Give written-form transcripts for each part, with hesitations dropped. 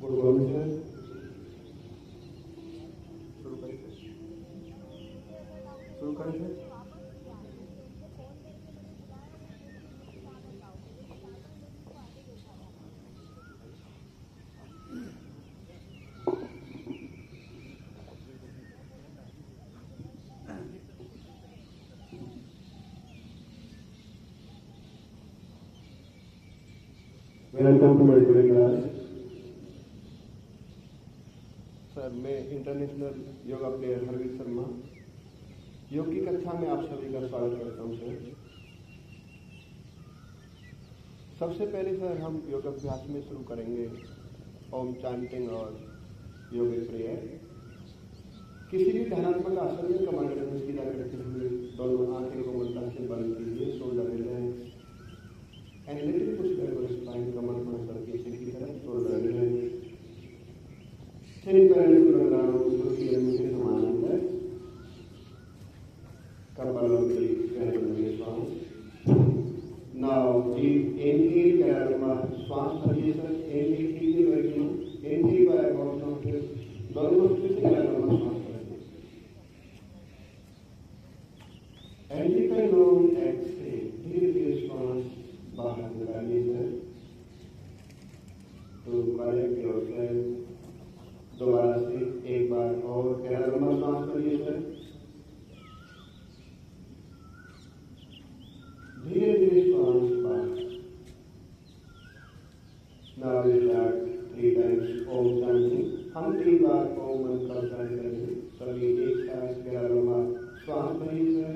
Good morning sir. शुरू करें sir. Welcome to my class. Sir मैं international yoga player Harvir Sharma योग की कक्षा में आप सभी का स्वागत करता हूं सर। सबसे पहले सर हम योग अभ्यास में शुरू करेंगे ओम चैंटिंग और योग प्रेयर। किसी भी ध्यानात्मक आसन में कमर गर्दन सीधा करते हुए दोनों आंखें को मुद्रा से बंद कीजिए। Shoulder relax and little push back और स्पाइन, कमर को ऊपर पीछे की तरफ, shoulder relax, thin parallel to the ground, उसकी मुझे समानांतर, कपालभाति गहरे लंबे श्वास। नाउ डीप इनहेल, गहरा श्वास भरिए सर। इनहेल कीजिए working, inhale bye mouth nostril, दोनों नोस्ट्रिल से गहरा लंबा श्वास भरिए। And leave a long exhale, धीरे धीरे श्वास बाहर निकालिए सर। तो करेक्ट योरसेल्फ। दोबारा से एक बार और गहरा लंबा श्वास करिए सर। धीरे धीरे श्वास बाहर। Now we start 3 times Om chanting. हम 3 बार ओम मंत्र का उच्चारण करेंगे। सभी एक साथ गहरा लंबा श्वास भरिए सर।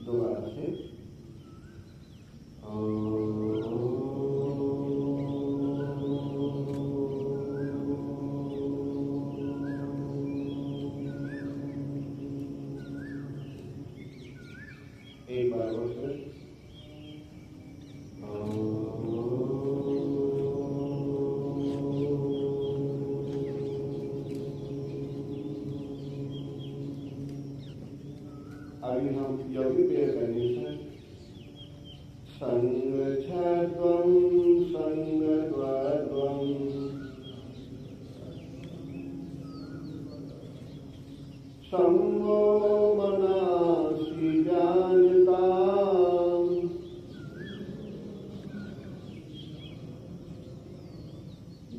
दोबारा से एक बार और सर। अभी हम योगी प्रेयर करेंगे सर। संगच्छध्वं संगद्वाद्वं संगो मनासि जानताम्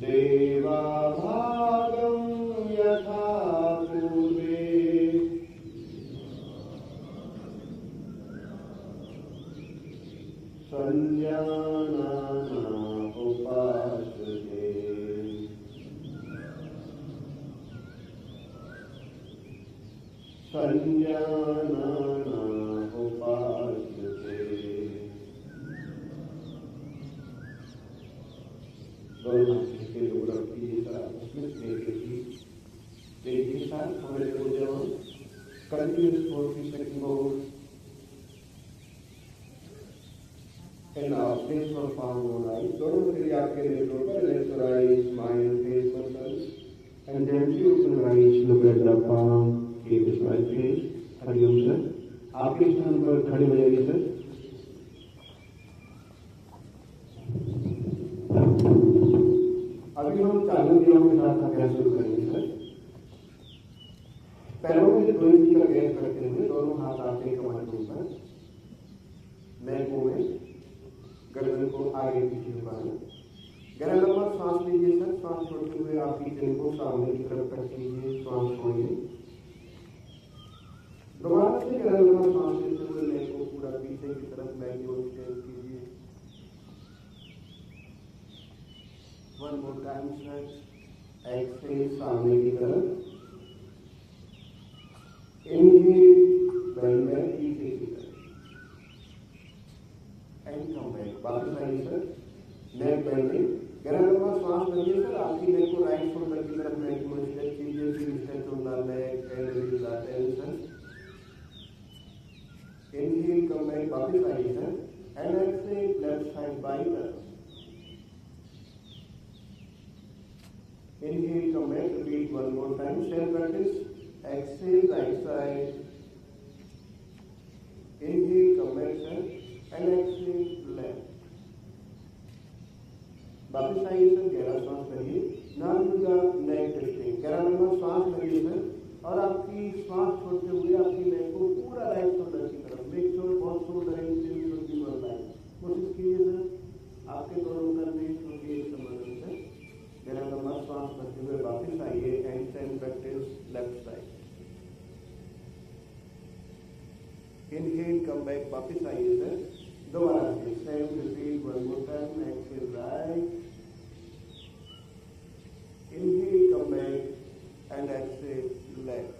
देवा भागं यथा पूर्वे संज्ञाना उपासते। संज्ञाना उपासते। दोनों हाथ के ऊपर रखिए सर। उसमें देखिए सर हमारे को जब continuous 4 second more and our face or palm on eyes. दोनों के लिए आपके नेत्रों पर let's rise, smile, face muscles, and then you open your eyes, look at the palm, keep a smile face. Hariom sir. आपके स्थान पर खड़े हो जाइए सर। अभी हम चालू क्रियाओं के साथ अभ्यास शुरू करेंगे सर। पैरों में 2 इंच का गैप करते हुए दोनों हाथ आपके कमर के ऊपर, नेक में गर्दन को आगे पीछे झुकाना। गहरा लंबा सांस लीजिए सर। सांस छोड़ते हुए आपकी जिन को सामने की तरफ कर कीजिए। सांस छोड़िए। दोबारा से गहरा लंबा सांस लेते हुए नेक को पूरा पीछे की तरफ बैक की ओर एक्सटेंड कीजिए। One more time sir. Exhale सामने की तरफ। इनहेल बेंड बैक पीछे की तरफ एंड कम बैक। वापस आइए सर। नेक बेंडिंग। गहरा लंबा श्वास भरिए सर। आपकी नेक को राइट शोल्डर की तरफ नेक को स्ट्रेच कीजिए। फिर stretch on the neck and release the tension. Inhale come back. वापस आइए sir. And exhale left side बाई तरफ। Inhale, come back, repeat one more time, same practice. Exhale, right side. Inhale, come back, sir, and exhale, left. वापस आइए sir, गहरा सांस भरिए, नाम का नेक टेस्टिंग, गहरा लंबा सांस भरिए सर, और आपकी सांस छोड़ते हुए आपकी नेक को पूरा राइट शोल्डर की तरफ, make sure both shoulder and chin should be one line, कोशिश कीजिए सर, आपके दोनों कंधे छोड़िए एक समान से, गहरा लंबा सांस भरते हुए वापस आइए and same practice left side. Inhale, come back, वापस आइए सर, दोबारा से same repeat one more time. Exhale right, inhale, come back and exhale left.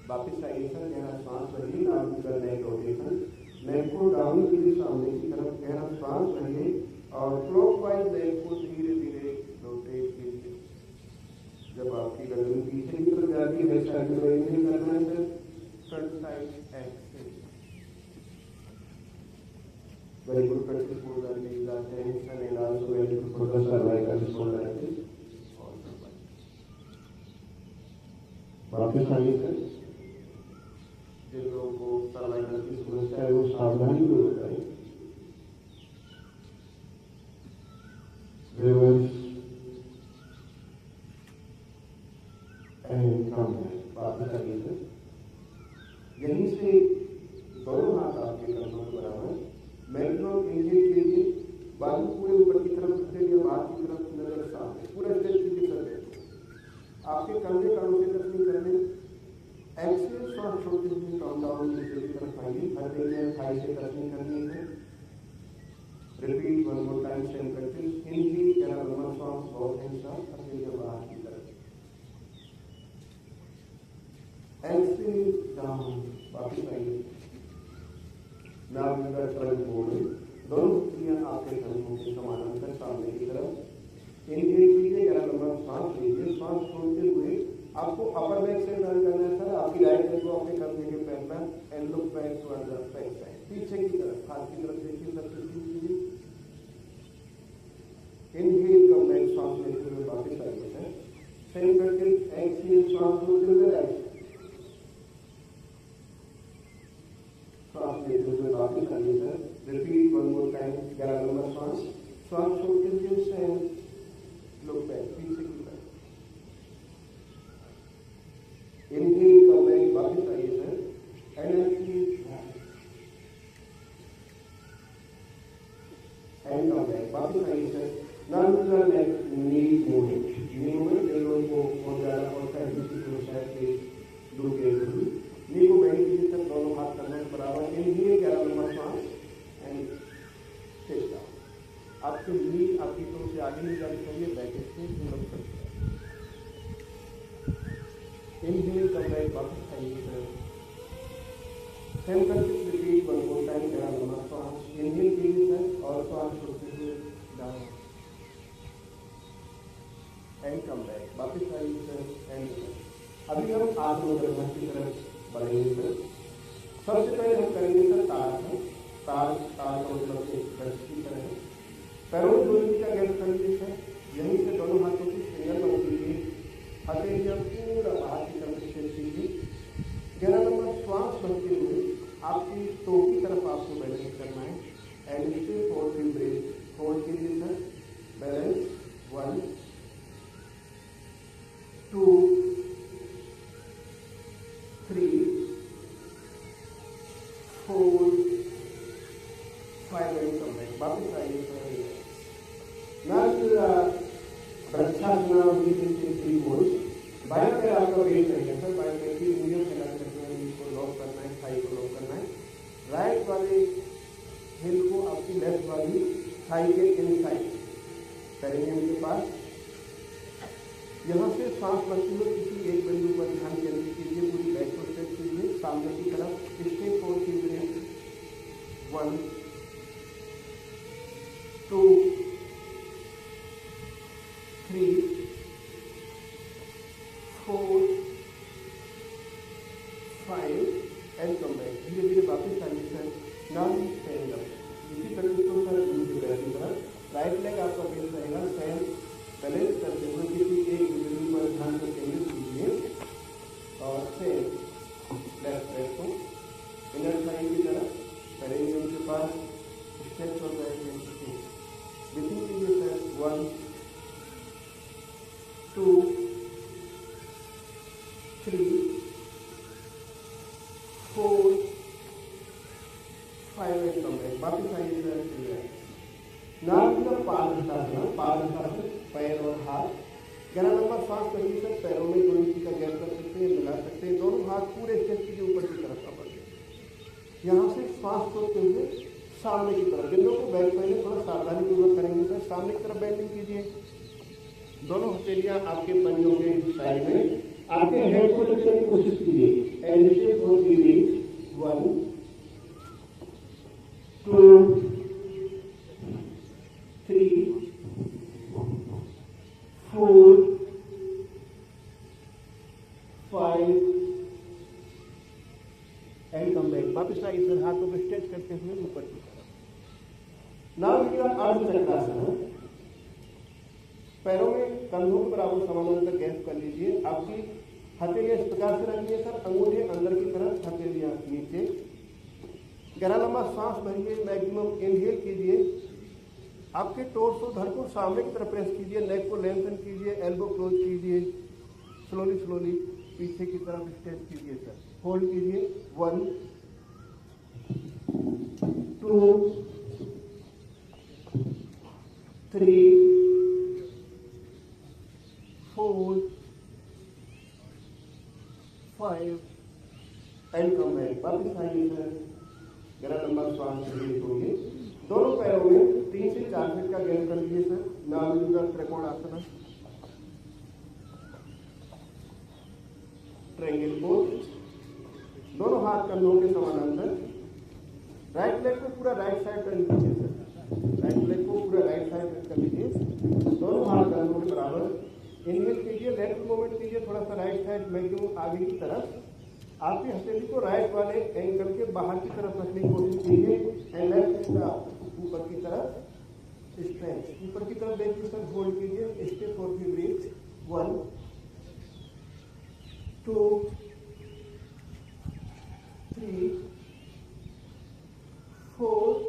वापस आइए सर, गहरा सांस भरिए, नाम का नेक रोटेशन, नेक को डाउन कीजिए सामने की तरफ, गहरा सांस भरिए और क्लॉकवाइज नेक को धीरे धीरे रोटेट कीजिए. जब आपकी गर्दन पीछे की तरफ जाती है, लेफ्ट साइड में इनहेल करना है sir, front side exhale. Very good practice for the knees are tense and also very good for the cervical shoulder axis. वापस आइए सर, जिन लोगों को सर्वाइकल की समस्या है वो सावधानी पूर्वक करें. Reverse and come back. वापस आइए सर, यहीं से दोनों हाथ आपके कमर के बराबर, मैक्सिमम इंजन कीजिए, बाजू पूरे ऊपर की तरफ रखते हुए बाहर की तरफ नजर सामने, पूरा स्ट्रेच कीजिए सर. आपके कंधे कानों से टच नहीं करने. एक्सेल श्वास छोड़ते हुए काउंट डाउन नीचे की तरफ आइए, हर एरिया थाई से टच नहीं करनी है. Repeat one more time, same practice. Inhale, गहरा लंबा सांस, बहुत हिस्सा हर एरिया बाहर की तरफ. एक्सेल डाउन, वापस आइए. नाम का टर्न मोड, दोनों पुतलियां आपके कंधों के समानांतर सामने की तरफ. इनहेल कीजिए, गहरा लंबा सांस लीजिए, सांस छोड़ते हुए आपको अपर बैक से टर्न करना है सर. आपकी राइट लेग को अपने कंधे के पैर पर and look back toward the back side, पीछे की तरफ, हाथ की तरफ देखिए सर. कीजिए, इनहेल, कम बैक, सांस लेते हुए वापस आइए सर, सेम प्रैक्टिस. एक्सहेल, सांस छोड़ते हुए राइट, सांस लेते हुए वापस आइए sir. Repeat one more time, गहरा लंबा सांस, सांस छोड़ते हुए सेम लुक बैक, पीछे की तरफ. इनहेल, कम बैक, वापस आइए sir and exhale and come back, वापस आइए sir. Now to neck knee movement. Knee movement इन लोगों को बहुत ज्यादा होता है, दूसरी समस्या के दूर के जरूरी. नी को बैठ कीजिए सर, दोनों हाथ करना है बराबर. इनहेल, गहरा लंबा सांस एंड स्टेप डाउन. आपके नी आपकी तो से आगे नहीं जानी चाहिए, बैक स्ट्रेट लंब करते हैं. इनहेल, कम बैक, वापस आइए sir, same practice. Repeat one more time, गहरा लंबा सांस. इनहेल कीजिए सर और सांस छोड़ते हुए डाउन एंड कम बैक, वापस आइए सर एंड. अभी हम आत्मोदर्शन की तरफ बढ़ेंगे सर. सबसे पहले हम करेंगे सर तार है. तार का मतलब एक ब्रश की तरह है. पैरों में 2 इंच का गैप कर लीजिए सर. यहीं से दोनों हाथों की फिंगर बन कीजिए, हथेलियां पूरा बाहर की तरफ स्ट्रेच कीजिए. गहरा लंबा श्वास भरते हुए आपकी टो की तरफ आपको बैलेंस करना है and stay for the breath. Hold कीजिए sir, balance 1 2 3 4 5 and come back. वापस आइए sir. Now vrikshasana within 3 modes. बाएं पैर आपका वेट रहेगा सर, बाएं पैर की उंगलियों से लग रखना है, इसको लॉक करना है, थाई को लॉक करना है. राइट वाले हिल को आपकी लेफ्ट वाली थाई के इनसाइड पेरिनियम के पास. यहाँ से सांस भरते हुए किसी एक बिंदु पर ध्यान केंद्रित कीजिए, पूरी बैक को स्ट्रेच कीजिए सामने की तरफ. Stay for 3 minute. 1 2 3 4 5 and come back. धीरे धीरे वापस आइए सर. Now stand up. इसी तरह से तो सर दूसरी तरफ राइट लेग आपका बेस रहेगा, सेम बैलेंस करते हुए स्ट्रेच और बैक एंड ब्रीथिंग कीजिए सर 1 2 3 4 5 एंड कम बैक वापस आइए सर नाम का पादहस्तासन पैर और हाथ 11 नंबर सांस करिए सर पैरों में थोड़ी सी का गैप कर सकते हैं मिला सकते हैं दोनों हाथ पूरे स्टेप के ऊपर की तरफ का बढ़े यहाँ से सांस छोड़ते हुए सामने की तरफ जिन लोगों को बैक पहले थोड़ा सावधानी पूर्वक करेंगे सर सामने की तरफ बेंडिंग कीजिए दोनों हथेलियां आपके पंजों के साइड में आपके हेड को टच करने की कोशिश कीजिए एंड शेप हो कीजिए 1 2 3 4 5 एंड कम बैक वापस आइए सर हाथों को स्ट्रेच करते हुए ऊपर की तरफ नाम किया अर्धचक्रासन पैरों में कंधों के बराबर समानांतर गैप कर लीजिए आपकी हथेलियां इस प्रकार से रखिए सर अंगूठे अंदर की तरफ हथेलियां नीचे गहरा लंबा सांस भरिए मैक्सिमम इनहेल कीजिए आपके टोर्सो धड़ को सामने की तरफ प्रेस कीजिए नेक को लेंथन कीजिए एल्बो क्लोज कीजिए स्लोली पीछे की तरफ स्ट्रेच कीजिए सर होल्ड कीजिए 1 2 3 4 5 एंड कम बैक वापस आइए सर गहरा लंबा श्वास होंगे दोनों पैरों में 3 से 4 फीट का गैप कर लीजिए सर नाभि त्रिकोणासन ट्रायंगल पोज दोनों हाथ कंधों के समानांतर राइट लेग को पूरा राइट साइड कर लीजिए सर राइट लेग को पूरा राइट साइड कर लीजिए दोनों हाथ कंधों के बराबर इनहेल कीजिए लेफ्ट मूवमेंट कीजिए थोड़ा सा राइट साइड मैक्सिमम आगे की तरफ आपकी हथेली को राइट वाले एंगल के बाहर की तरफ रखने की कोशिश कीजिए एंड लेफ्ट ऊपर की तरफ स्ट्रेच ऊपर की तरफ देखिए सर होल्ड कीजिए स्टेप फॉर फ्यू ब्रीथ 1 2 3 4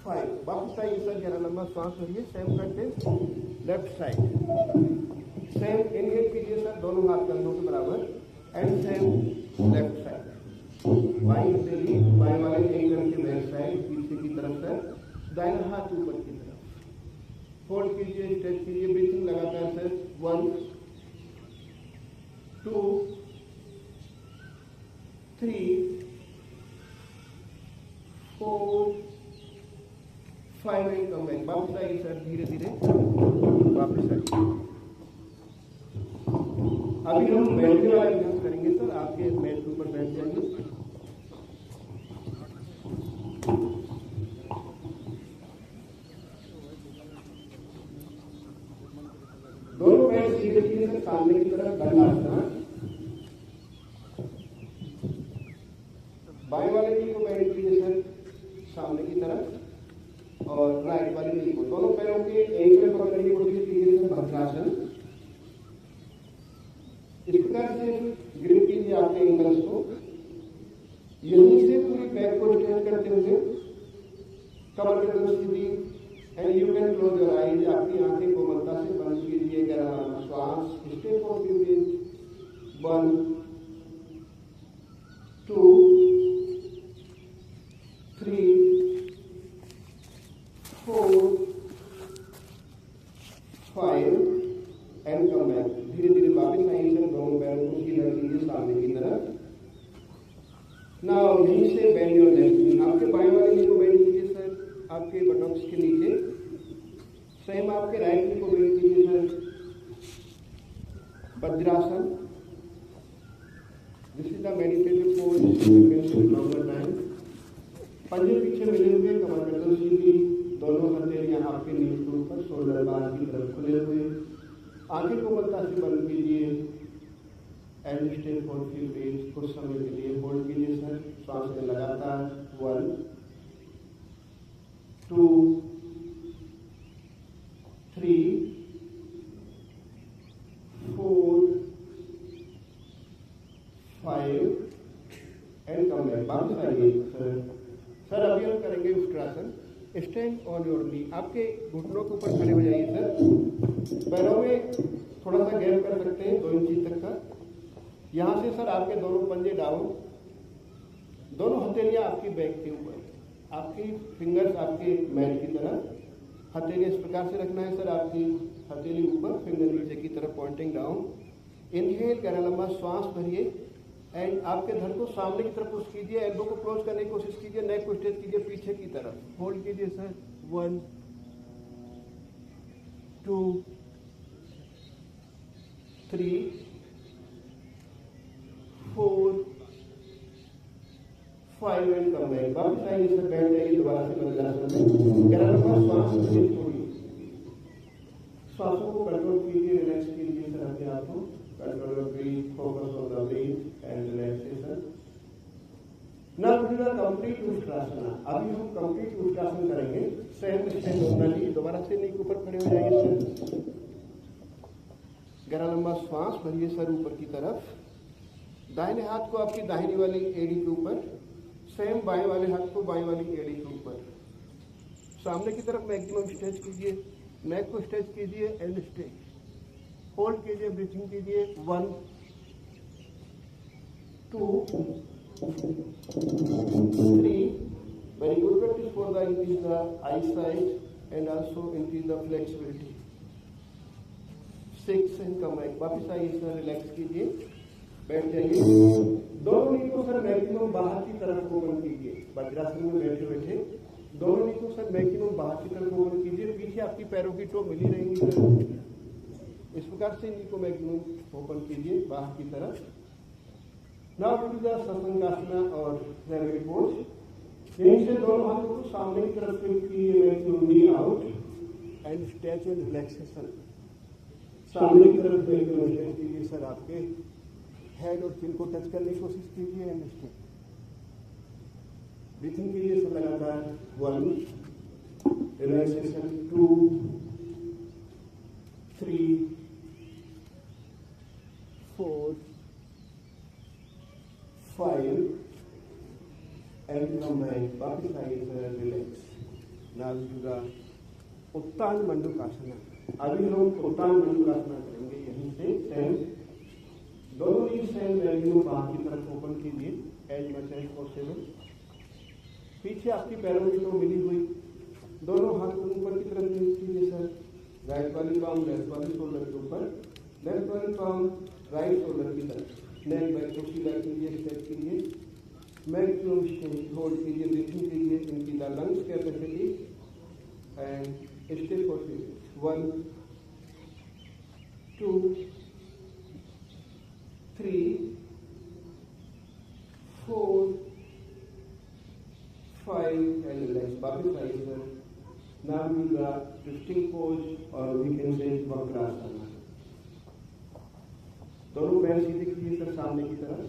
5 वापस आइए सर गहरा लंबा सांस भरिए same content left side same inhale कीजिए सर दोनों हाथ कंधों के बराबर and same left side by हथेली बाएं वाले एंगल के बैक साइड पीछे की तरफ सर दाहिना हाथ ऊपर की तरफ होल्ड कीजिए स्ट्रेच कीजिए ब्रीथिंग लगातार सर 1 2 3 4 5 एंड कम बैक वापस आइए सर धीरे धीरे वापस आइए अभी हम बैठने वाला अभ्यास करेंगे सर आपके मैट के ऊपर बैठ जाइए दोनों पैर सीधे सीधे से सामने की तरफ दंडासन बाएं वाले नी को बेंड कीजिए सर सामने की तरफ और राइट वाले नी को दोनों पैरों के एंकल पकड़ने की कोशिश कीजिए सर भद्रासन इस प्रकार से ग्रिप कीजिए आपके एंगल्स को यहीं से पूरी बैक को स्ट्रेच करते हुए कमर के तरफ सीधी and you can close your eyes आपकी आंखें कोमलता से बंद कीजिए गहरा लंबा श्वास step for few breath 1 2 3 4 5 and come back धीरे धीरे वापस आइए सर दोनों पैरों को सीधा कीजिए सामने की तरफ नाउ यहीं से बेंड योर लेफ्ट नी आपके बाएं वाले नी को बेंड कीजिए सर आपके बटॉक्स के नीचे सेम आपके राइट नी को बेंड कीजिए sir vajrasana this is the meditative pose you can do longer time पंजे पीछे मिले हुए कमर गर्दन सीधी दोनों हथेलियां आपके नीचे के ऊपर शोल्डर बाहर की तरफ खुले हुए आंखें कोमलता से बंद कीजिए and stay for few breath कुछ समय के लिए होल्ड कीजिए सर सांस में लगातार 1 2 3 4 5 एंड कम बैक वापस आइए सर अभी हम करेंगे करेंगे uttarasana. Stand on your knee, आपके घुटनों के ऊपर खड़े हो जाइए सर। पैरों में थोड़ा सा गैप कर सकते हैं 2 इंच तक का। यहाँ से सर आपके दोनों पंजे डाउन, दोनों हथेलियाँ आपकी बैक के ऊपर, आपकी फिंगर्स आपके मैट की तरह, हथेली इस प्रकार से रखना है सर, आपकी हथेली ऊपर, फिंगर नीचे की तरफ पॉइंटिंग डाउन। इनहेल, गहरा लंबा श्वास भरिए एंड आपके धड़ को सामने की तरफ पुश कीजिए, एल्बो को क्लोज करने की कोशिश कीजिए, नेक को स्ट्रेच कीजिए पीछे की तरफ। होल्ड कीजिए सर, 1 2 3 4 5 एंड कम बैक। वापस आइए सर, बैठ जाइए दोबारा से वज्रासन में। गहरा लंबा श्वास भरिए, छोड़िए, श्वासों को कंट्रोल कीजिए, रिलैक्स कीजिए सर अपने आप को। Control your breath, focus on the breath and relaxation. Now we are complete uttarasana. अभी हम कंप्लीट उत्तरासन करेंगे। सेम स्टैंड होना चाहिए, दोबारा से नीचे ऊपर खड़े हो जाइए सर। गहरा लंबा श्वास भरिए सर ऊपर की तरफ। दाहिने हाथ को आपकी दाहिनी वाली एड़ी के ऊपर, सेम बाएं वाले हाथ को बाएं वाली एड़ी के ऊपर। सामने की तरफ मैक्सिमम स्ट्रेच कीजिए, नेक को स्ट्रेच कीजिए एंड स्ट्रेच। होल्ड कीजिए, ब्रीथिंग कीजिए, 1 2 3। Very good practice for the increase the I site and also increase the flexibility. 6 and come back. वापिस आइए सर, रिलैक्स कीजिए, बैठ जाइए। दोनों नी को सर मैक्सिमम बाहर की तरफ ओपन कीजिए। वज्रासन में बैठे बैठे दोनों नी को सर मैक्सिमम बाहर की तरफ ओपन कीजिए। पीछे आपकी पैरों की टो मिली रहेंगी सर। इस प्रकार से नी को मैक्सिमम ओपन कीजिए बाहर की तरफ। नाउ टू द सशंगासना और रेबिट पोज। यहीं से दोनों हाथों को सामने की तरफ लिफ्ट कीजिए, maximum knee out and stretch and relaxation. सामने की तरफ मैक्सिमम स्ट्रेच कीजिए सर, आपके हेड और चिन को टच करने की कोशिश कीजिए एंड स्ट्रेच। ब्रीथिंग कीजिए सर लगातार, 1 रिलैक्सेशन, 2 3 4 5 एंड कम बैक। वापिस आइए sir, relax. Now do the uttana mandukasana. अभी हम उत्तान मंडूकासना करेंगे। यहीं से सेम दोनों ही सेम वैल्यू बाहर की तरफ ओपन कीजिए एज मच एज पॉसिबल। पीछे आपकी पैरों की तो मिली हुई, दोनों हाथ को ऊपर की तरफ लिफ्ट कीजिए सर। राइट वाली पाम लेफ्ट वाली शोल्डर के ऊपर, लेफ्ट वाली पाम राइट शोल्डर की तरफ। नेक बैक को सीधा कीजिए, स्ट्रेच कीजिए, मैक्सिमम स्ट्रेच, होल्ड कीजिए, ब्रीथिंग कीजिए, इनकी the lungs capacity and stay for 1 2 3 4 5 and relax. वापिस आइए sir. Now we the twisting pose और वी कैन से वक्रासना। दोनों पैर सीधे कीजिए सर सामने की तरफ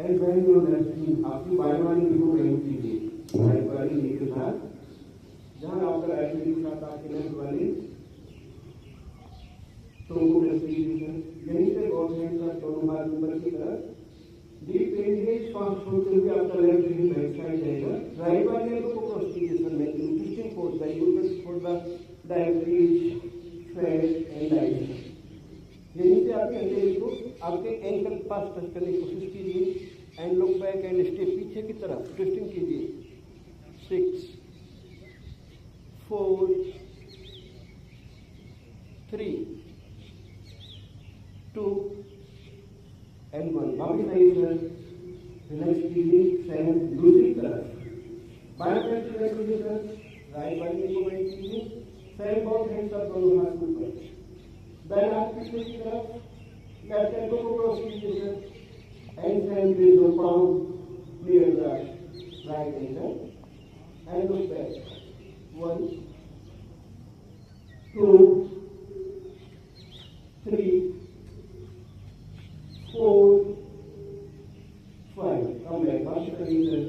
एंड बेंड योर लेफ्ट नी। आपकी बाएं वाली नी को बेंड कीजिए, राइट वाली नी के साथ। जहां आपका राइट नी के साथ आपकी लेफ्ट वाली तो को प्रेस कीजिए सर। यहीं से बोथ हैंड का दोनों हाथ ऊपर की तरफ। डीप इनहेल, श्वास छोड़ते हुए आपका लेफ्ट नी बैक साइड जाएगा। राइट वाली को क्रॉस कीजिए sir, maximum twisting pose. Very good practice for the diabetes, fat and digestion. यहीं से आपके हथेली को आपके एंकल के पास टच करने की कोशिश कीजिए and look back and stay. पीछे की तरफ ट्विस्टिंग कीजिए, 6 4 3 2 एंड 1। वापिस आइए सर, रिलैक्स कीजिए। सेम दूसरी तरफ बाएं पैर से बैठ कीजिए सर, राइट वाली को बैठ कीजिए। सेम बोथ हैंड्स अप, दोनों हाथ ऊपर। दाएं हाथ पीछे की तरफ, लेफ्ट हैंड को क्रॉस कीजिए sir and same place your palm near the right ankle and look back. 1 2 3 4 5। Come back, वापस करिए सर,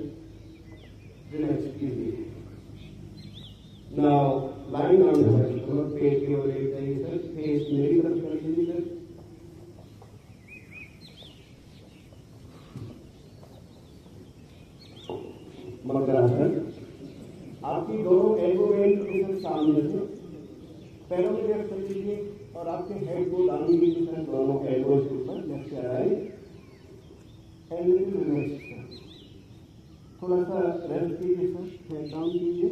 रिलैक्स कीजिए। नाउ लाइन डाउन सर, दोनों पेट की ओर ले जाइए सर, फेस मेरी तरफ कर दीजिए सर। मकरासन। आपकी दोनों एल्बो बेल्ट सामने से पैरों में लेफ्ट कर लीजिए और आपके हेड को डाउन कीजिए सर, दोनों एल्बोज के ऊपर, लेफ्ट से right, and little relax sir. थोड़ा सा रेस्ट कीजिए सर, हेड डाउन कीजिए,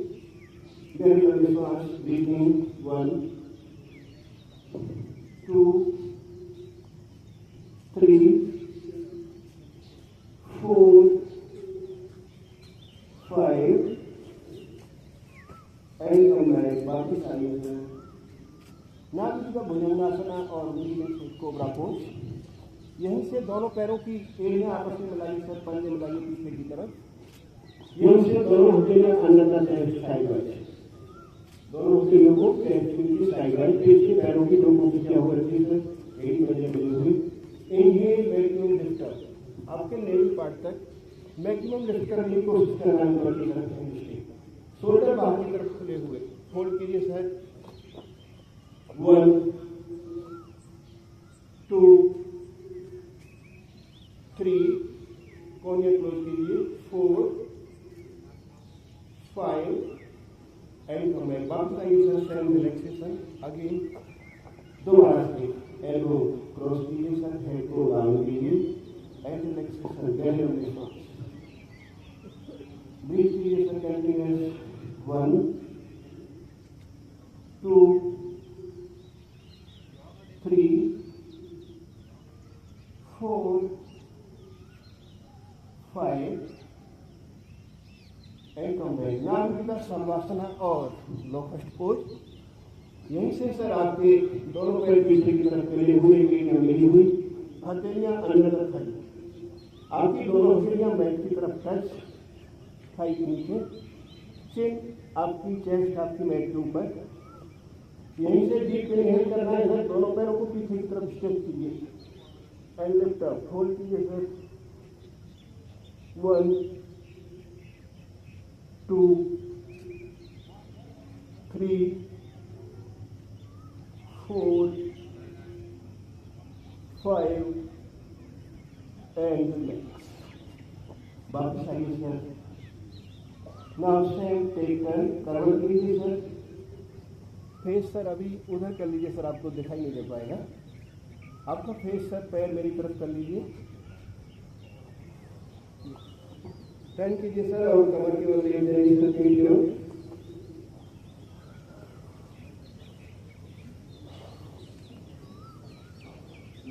गहरी लंबी सांस, ब्रीथिंग 1 2 3 4 5 एंड कम बैक। बाकी सारी ना किसी का भुजंगासना और कोबरा पोज। यहीं से दोनों पैरों की एड़ियां आपस में मिलाइए सर, पंजे मिलाइए पीछे की तरफ। यहीं से दोनों हथेलियां अंदर तक साइड, दोनों हथेलियों को साइड, पीछे पैरों की दो मुठ्ठियां हो रखी है सर, एड़ी पंजे मिली हुई। इनहेल मैक्सिमम लिफ्ट अप, आपके नेवल पार्ट तक मैक्सिमम लिफ्ट करने की कोशिश करना है ऊपर की तरफ। शोल्डर बाहर की तरफ खुले हुए, होल्ड कीजिए सर, 1 2 3, कोनिया क्लोज कीजिए, 4 5 एंड कम बैक। वापस सेम रिलैक्सेशन अगेन, दोबारा से एल्बो क्रॉस कीजिए सर, हेड को डाउन कीजिए एंड रिलैक्सेशन, गहरे लंबे सांस, ब्रीथ कीजिए sir continuous, 1 2 3 4 5 and come back. नाम की तरफ सर्वासना और लोकस्ट पोज। यहीं से सर आपके दोनों पैर पीछे की तरफ मिले हुए, एड़ियां मिली हुई, हथेलियां अंदर तक खड़ी, आपकी दोनों हथेलियां मैट की तरफ टच, थाई के नीचे, चिन आपकी चेस्ट आपकी मैट के ऊपर। यहीं से डीप इनहेल करना है सर, दोनों पैरों को पीछे की तरफ स्ट्रेच कीजिए एंड लिफ्ट अप, होल्ड कीजिए सर, 1 2 3 4 5 एंड रिलैक्स। बाकी side sir, now same take turn, करवट लीजिए सर, फेस सर अभी उधर कर लीजिए सर, आपको दिखाई नहीं दे पाएगा। आपका फेस सर पैर मेरी तरफ कर लीजिए, टर्न कीजिए सर और कमर की ओर ले जाइए सर, पीठ की ओर।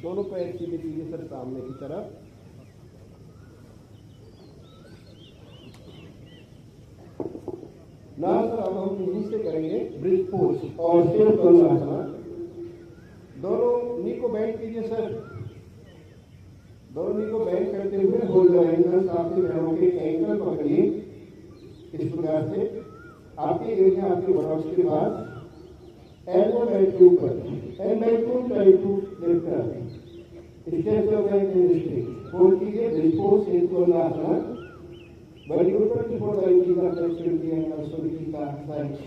दोनों पैर सीधे कीजिए सर सामने की तरफ। ना सर अब हम यहीं से करेंगे ब्रिज पोज और सेम कंसासना। दोनों नी को बेंड कीजिए सर, दोनों नी को बेंड करते हुए होल्ड द एंकल्स, आपके पैरों के एंकल पकड़िए इस प्रकार से, आपकी एड़ियां आपके बटॉक्स के पास, एल्बो बेल्ट के ऊपर and maximum try to lift up, step off and hold कीजिए ब्रिज पोज सेम कंसासना। Very good for the flexibility and also the side.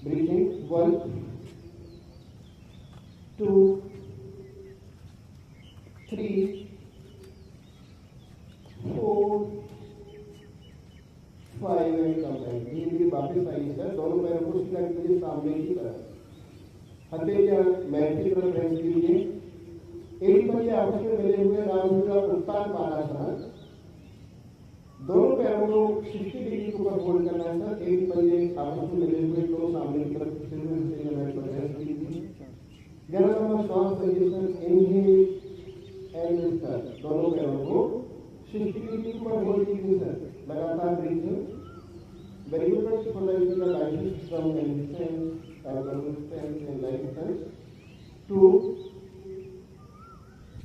Breathing 1 2 3 4 5 and come back. धीरे वापस आइए सर, दोनों पैरों को सीधा कीजिए सामने की तरफ, हथेलियां मैट की तरफ रेस्ट कीजिए, एड़ी पंजे आपस में मिले हुए, नाम का उत्तान पादासना। दोनों पैरों को 60 डिग्री के ऊपर होल्ड करना है सर, एक पंजे आपस में मिले हुए, दोनों सामने की तरफ खींचे हुए, मैट पर रेस्ट कीजिए। गहरा लंबा सांस लीजिए sir, inhale and lift up, दोनों पैरों को 60 डिग्री के ऊपर होल्ड कीजिए सर, लगातार breathing. Very good for the digestive system and strength and life. 2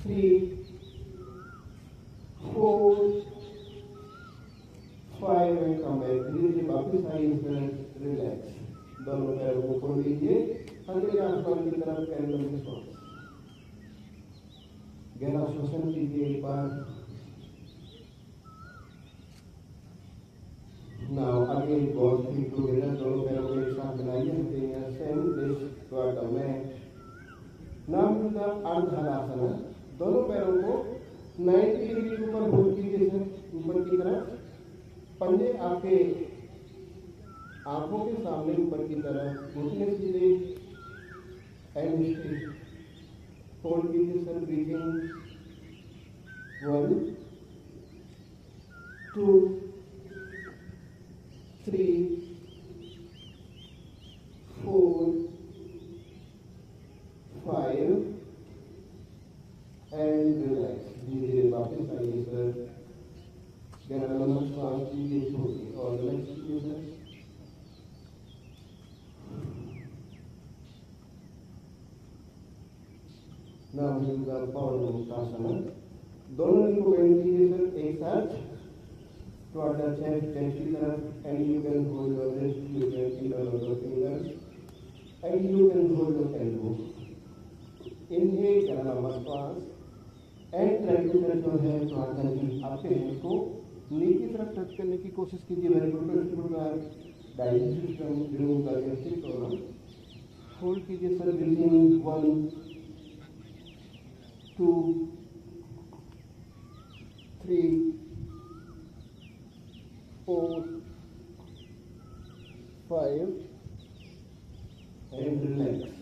3 4 5 and come back. धीरे वापस आइए सर, रिलैक्स, दोनों पैरों को खोल लीजिए, हल्के आसमान की तरफ कैंडल में सांस, गहरा श्वसन कीजिए एक बार। Now again both feet together, दोनों पैरों को एक साथ मिलाइए, हथेलियां same this toward the mat. Now the ardhahalasana, दोनों पैरों को 90 डिग्री के ऊपर होल्ड कीजिए सर, ऊपर की तरफ, पंजे आपके आंखों के सामने ऊपर की तरफ, घुटने सीधे एंड स्ट्रेट। होल्ड कीजिए सर, ब्रीथिंग 1 2 3 4 5 एंड रिलैक्स। धीरे धीरे वापस आइए सर। गहरा लंबा श्वास लीजिए, छोड़िए और रिलैक्स कीजिए सर। Now use Pawanmuktasana. दोनों नी को बेंड कीजिए सर एक साथ toward the chest की तरफ, and you can hold your wrist, you can interlock your fingers, and you can hold your elbow. Inhale, गहरा लंबा श्वास, and try to touch your hand toward the knee. आपके hand को नी की तरफ touch करने की कोशिश कीजिए। Very good. Digestive system remove the gastric problem. Hold कीजिए सर, ब्रीथिंग 1 2 3 4 5 एंड रिलैक्स।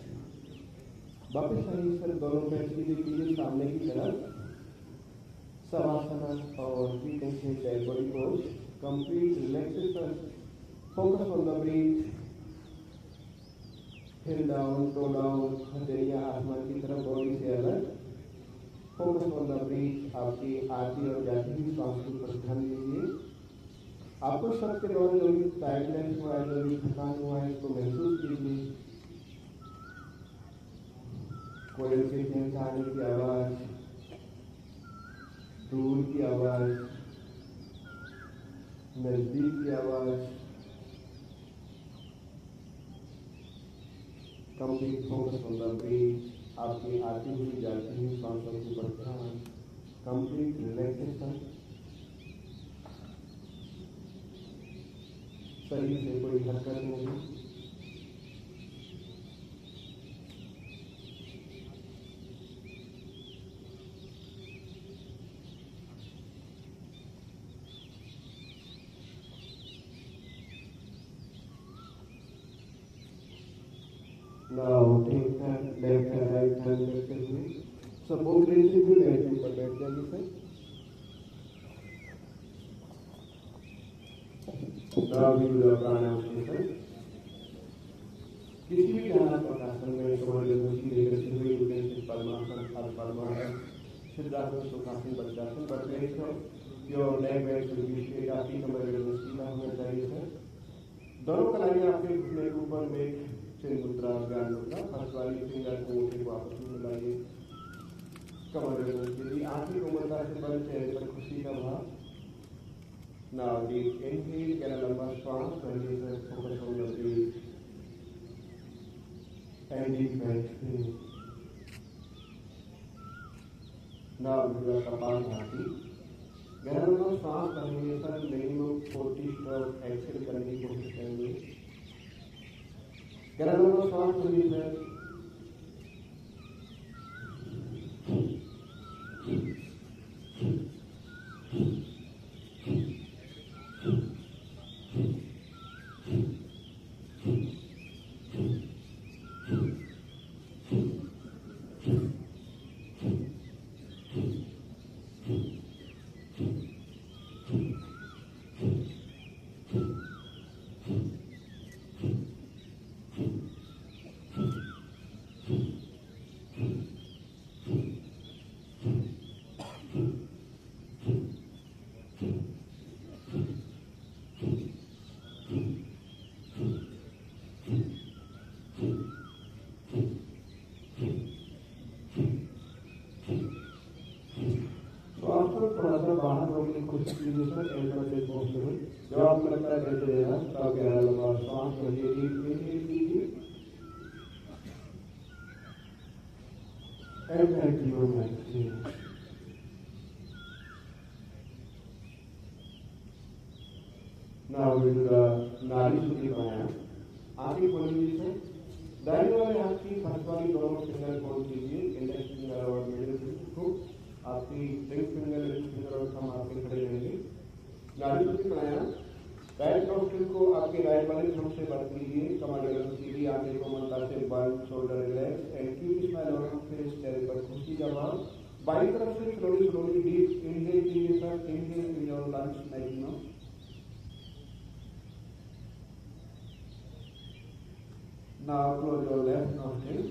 वापस आइए सर, दोनों पैर सीधे कीजिए सामने की तरफ। सवासना और we can say dead body pose. Complete relaxation. Focus on the breath. Heel down, toe down, हथेलियां आसमान की तरफ, बॉडी से अलग। Focus on the breath. आपकी आती और जाती हुई सांस पर ध्यान दीजिए। आपको सर के दौरान जो भी टायर्डनेस हुआ है, जो भी थकान हुआ है, इसको महसूस कीजिए। कोयल के चहचहाने की आवाज, दूर की आवाज, नजदीक की आवाज। Complete focus on the breath. आपकी आती हुई जाती हुई सांसों पर ध्यान। Complete relaxation. शरीर से कोई हरकत नहीं। Now take hand, left and right hand करते हुए सपोर्ट लेते हुए बैठने पर बैठ जाइए sir. Now we will pranayama sir. किसी भी ध्यानात्मक आसन में शोल्डर को सीधे करते हुए यूटेंसिल padmasana, ardha padmasana, siddhasana, sukhasana, vajrasana. But make sure your leg back to be straight. आपकी कमर एकदम सीधा होना चाहिए सर। दोनों कलाइयां आपके घुटने के ऊपर में चिन्ह मुद्रा, ज्ञान मुद्रा। फर्स्ट वाली फिंगर को मुट्ठी को आपस में मिलाइए। कमर एकदम सीधी, आंखें कोमलता से बंद, चेहरे पर खुशी का भाव। Now deep inhale, गहरा लंबा श्वास करिए sir. Focus on the breath and deep exhale. Now use kapalbhati. गहरा लंबा श्वास करेंगे सर। मिनिमम 40 स्ट्रोक एक्सहेल करने की कोशिश करेंगे। गहरा लंबा श्वास करिए सर। बाहर रोकने की कोशिश कीजिए सर। एल्बोटेड पॉसिबल। जब आपको लगता है कैसे देना, तब गहरा लंबा सांस करिए। डीप कीजिए and exhale. Now we do the nadi shuddhi प्राणायाम। आंखें खोल लीजिए सर। दाहिने वाले हाथ की फर्स्ट वाली दोनों फिंगर खोल कीजिए। इंडेक्स फिंगर और मिडिल फिंगर। आपकी रिंग फिंगर और थंब आपके खड़े रहेंगे। नाड़ी शुद्धि प्राणायाम बड़े ध्रुव से बंद कीजिए, कमर गर्दन सीधी, आंखें कोमलता से बंद, shoulder relax and keep smile on face, चेहरे पर खुशी जमा। बाई तरफ से स्लोली स्लोली डीप इनहेल कीजिए sir, inhale in your lungs like no. Now close your left nostril,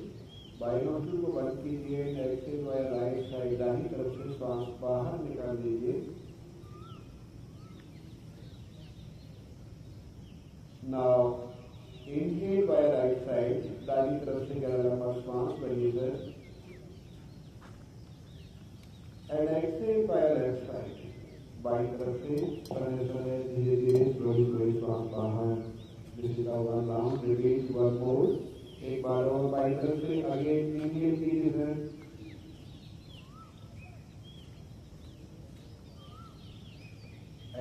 बाई नोस्ट्रिल को बंद कीजिए, एक्सेल बाय राइट साइड, दाहिनी तरफ से श्वास बाहर निकाल दीजिए। Now inhale by right side, दाहिनी तरफ से गला लंबा श्वास भरिए sir, and exhale by left side, बाई तरफ से धीरे धीरे स्लोली स्लोली श्वास बाहर। This is our round, repeat one more, एक बार और बाई तरफ से अगेन इनहेल कीजिए sir,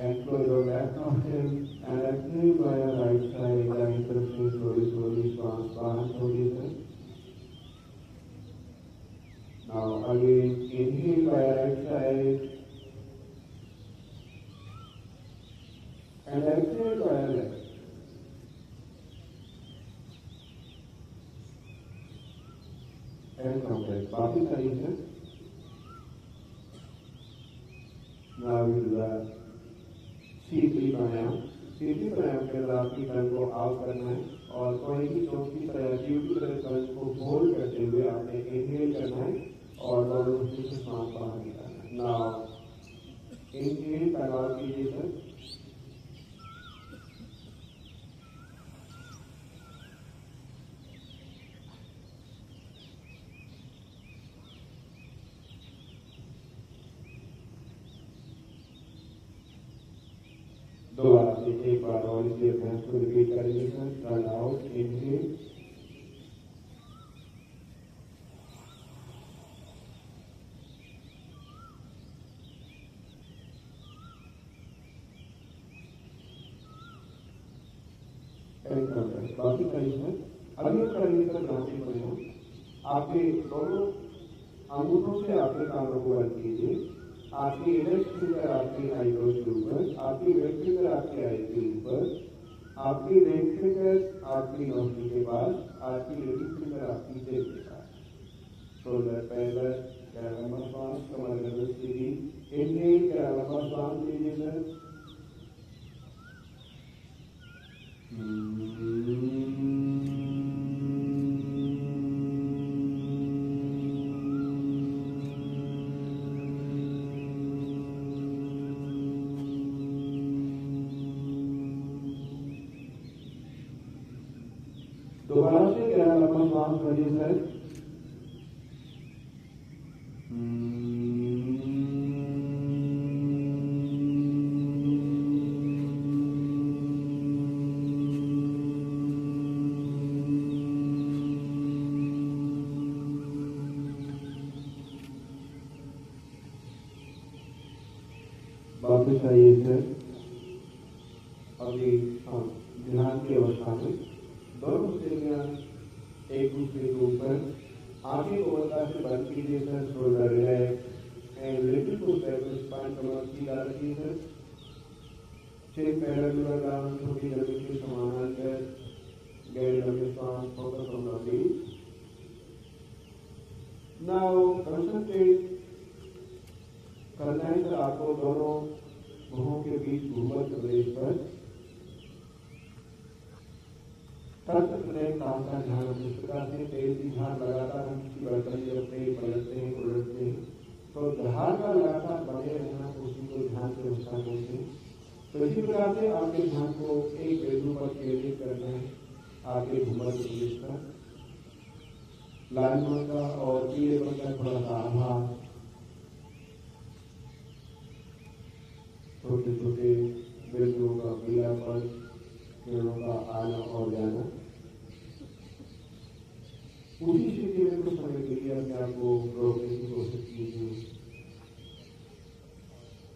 and close your left nostril and exhale by your right side, दाहिनी तरफ से slowly slowly श्वास बाहर छोड़िए sir. Now again inhale by your right side and exhale by your left. And compress. वापस आइए sir. Now we do that. शीतली प्राणायाम। शीतली प्राणायाम के अंदर आपकी टंग को आउट करना है और कोई भी चोट की तरह ट्यूब की तरह टंग को होल्ड करते हुए आपने इनहेल करना है और दोनों से श्वास बाहर निकालना है। नाउ इनहेल करवा कीजिए सर, दोबारा से एक बार और इसी अभ्यास को रिपीट करेंगे सर। टर्न आउट, इनहेल, बाकी करिए सर। अभी हम करेंगे सर ग्रांथिक प्राणायाम। आपके दोनों अंगूठों से आपके कानों को बंद कीजिए, आपकी इंडेक्स फिंगर आपकी आईब्रोज के ऊपर, आपकी मिडिल फिंगर आपकी आईज के ऊपर, आपकी रिंग फिंगर आपकी नोस्ट्रिल के पास, आपकी लिटिल फिंगर आपकी जेब के पास। शोल्डर पैरलेल, गला लंबा श्वास, कमर गर्दन सीधी, इनहेल, गला लंबा श्वास लीजिए सर, दोबारा से गला लंबा श्वास भरिए सर, वापस आइए सर। अभी हम ध्यान की अवस्था में दोनों सिलियां एक दूसरे के ऊपर, आंखें कोमलता से बंद कीजिए sir, shoulder relax and little to spine, कमर सीधा रखिए सर, चिन पैरेलल डाउन, छोटी जमीन के समानांतर, गहरे लंबे श्वास, focus on the breath. Now concentrate करना है सर आपको दोनों मुंहों के बीच भूमध्य प्रदेश पर। काम का ध्यान जिस प्रकार से तेल की धार लगातार हम किसी बर्तन में रखते हैं, पलटते हैं, उलटते हैं, तो धार का लगातार बने रहना, उसी को ध्यान से उसका बोलते हैं। तो इसी प्रकार से आपके ध्यान को एक बिंदु पर केंद्रित करना है, आपके भूमध्य प्रदेश पर। लाल मन का और पीले मन का थोड़ा सा आभास, छोटे छोटे बिंदुओं का पीलापन, किरणों का आना और जाना। उसी स्थिति में कुछ समय के लिए अपने आप को रोकने की कोशिश कीजिए,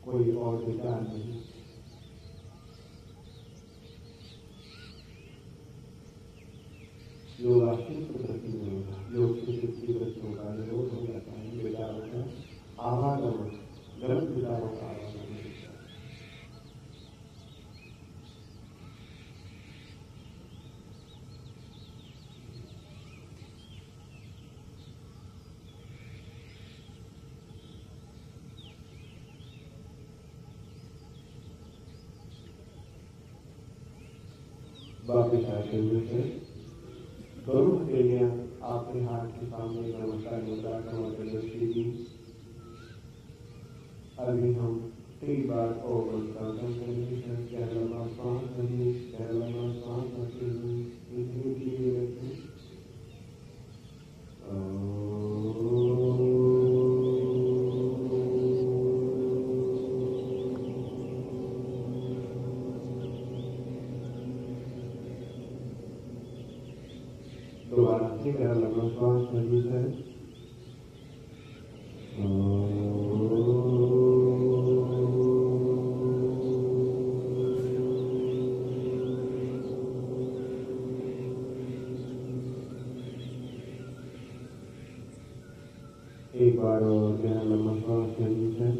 कोई और विचार नहीं। योग आश्चित प्रकृति में होगा, योग से चित्ती वृत्तियों का निरोध हो जाता है, विचारों का आवागमन, गलत विचारों का आवागमन। वापिस आते हुए से दोनों हथेलियां आपके हाथ के सामने नमस्कार मुद्रा की। अभी हम 3 बार ओम मंत्र करेंगे। गहरा लंबा श्वास लेंगे, गहरा लंबा श्वास लेते हुए इतनी धीरे रखें। दोबारा से गहरा लंबा श्वास लीजिए। एक बार और गहरा लंबा श्वास लीजिए।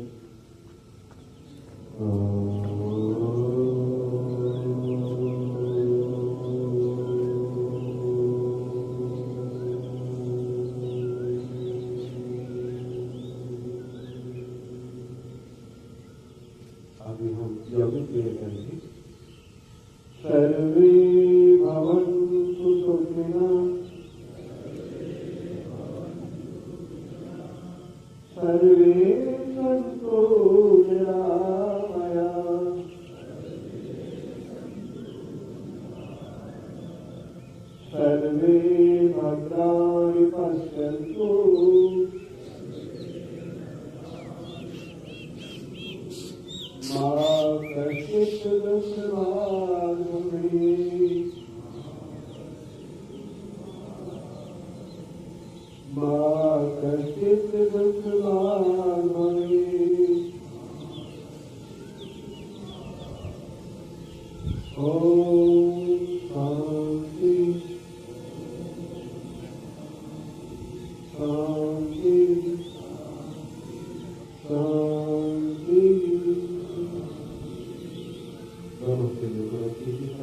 अभी हम यौगिक क्रिया करेंगे। सर्वे भवन्तु सुखिनः, सर्वे सन्तु निरामयाः, सर्वे भद्राणि पश्यन्तु, मा कश्चित् दुःखभाग् भवेत्, मा कश्चित् दुःखभाग् भवेत्। ओम शांति शांति शांति। दोनों से जो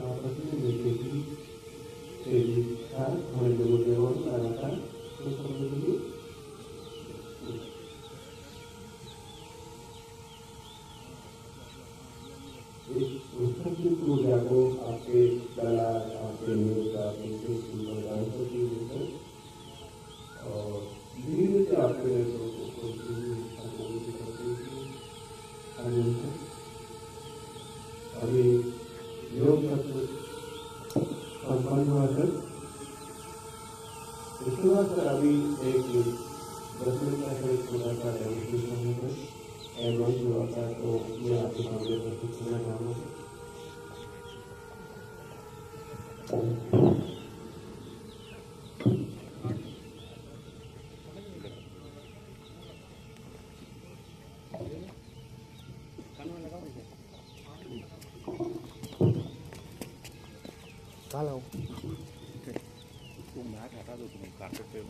आपस में लेके भी तेजी साथ हमारे लोगों के और लगातार तो समझेंगे। इस ऊर्जा को आपके गला, आपके मुंह का, आपके सुंदर होती है और धीरे से आपके अभी योग सत्र संपन्न हुआ सर। इसके बाद सर अभी एक 10 मिनट का एक छोटा सा डेमोन्स्ट्रेशन होगा। एडवांस जो आता है तो मैं आपके सामने प्रस्तुत करना चाहूँगा। Kalau cũng đã thả ra được một cặp cái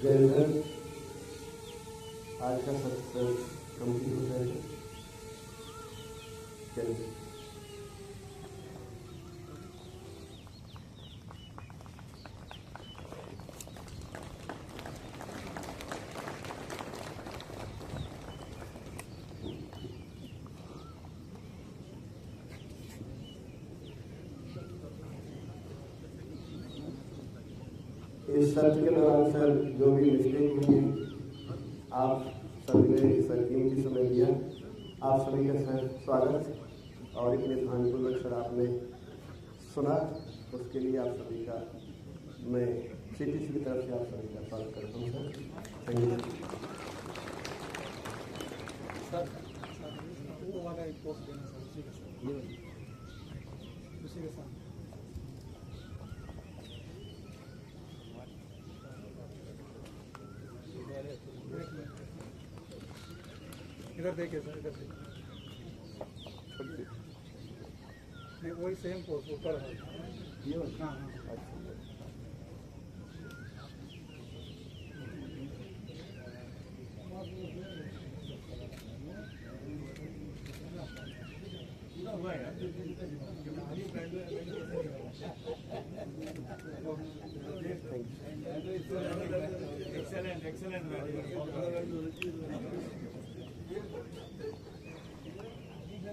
जयंधर आज का सत्संग कंप्लीट हो जाएगा। चलिए इस सत्र के दौरान सर जो भी मिस्टेक हुई आप सभी ने सर कीमती समय दिया। आप सभी का सर स्वागत और इतने ध्यानपूर्वक सर आपने सुना, उसके लिए आप सभी का मैं सीटीसी की तरफ से आप सभी का स्वागत करता हूँ सर। Thank you sir. वो वाला एक पोस्ट देना सर, उसी के साथ, उसी के साथ। इधर देखिए सर, इधर देखिए। नहीं, वही सेम पोस्ट ऊपर है। हाँ हाँ। Excellent.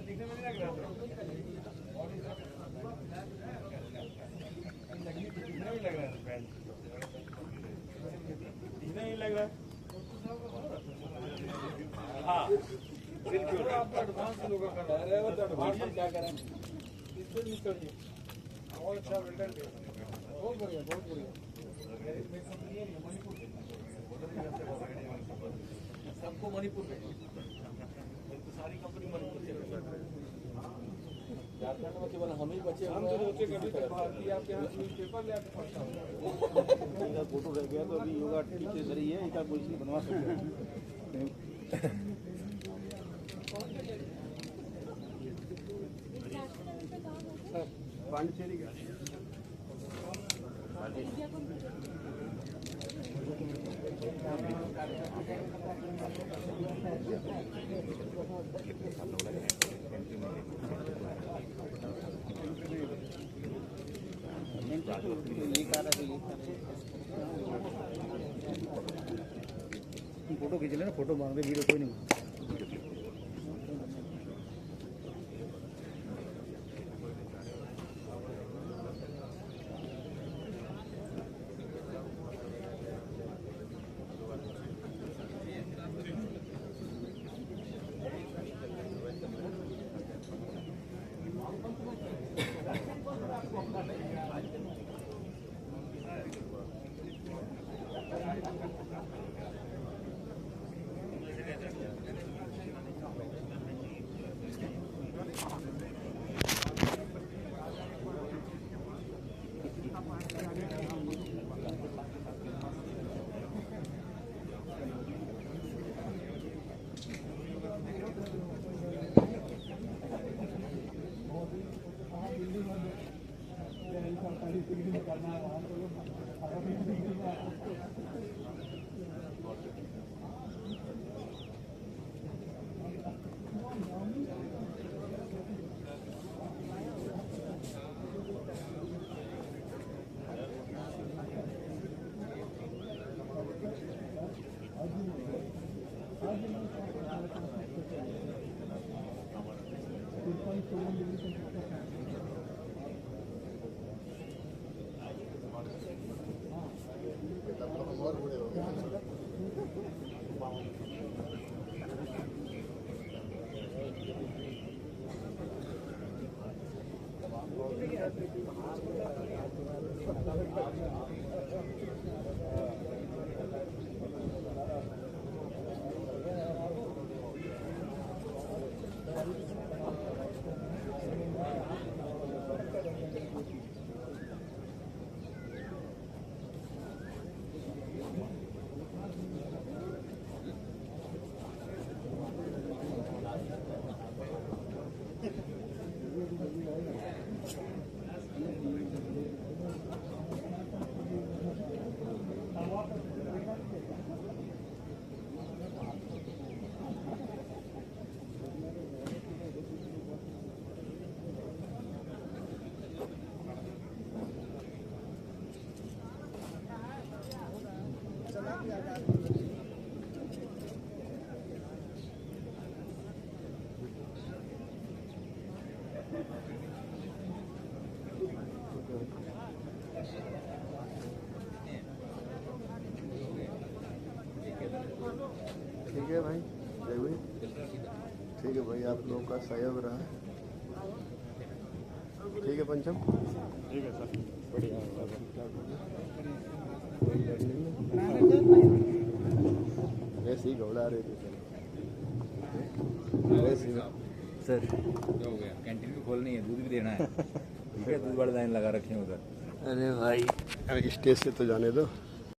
दिखने में नहीं लग रहा हाँ बिल्कुल। आपका एडवांस लोगों का है, वो तो एडवांस में क्या करें इससे निकल जी। और अच्छा बिल्डर बहुत बढ़िया, बहुत बढ़िया। सबको मणिपुर में सारी कंपनी मणिपुर से झारखंड में केवल हम ही बचे। हम तो सोचे कभी तक भारतीय आपके यहाँ न्यूज़पेपर ले आके पढ़ता हूँ। फोटो रह गया तो अभी योगा टीचर सही है, एक कोई चीज बनवा सकते हैं। पांडिचेरी का फोटो खींच लेना, फोटो मांग दे, वीडियो कोई नहीं। ठीक है भाई, जय भाई। ठीक है भाई, आप लोगों का सहयोग रहा। ठीक है पंचम, ठीक है सर, बढ़िया। ऐसे ही घबरा रहे थे सर क्या हो गया? कैंटीन भी खोलनी है, दूध भी देना है। ठीक है, दूध वाला लाइन लगा रखे हैं उधर। अरे भाई, अरे स्टेज से तो जाने दो।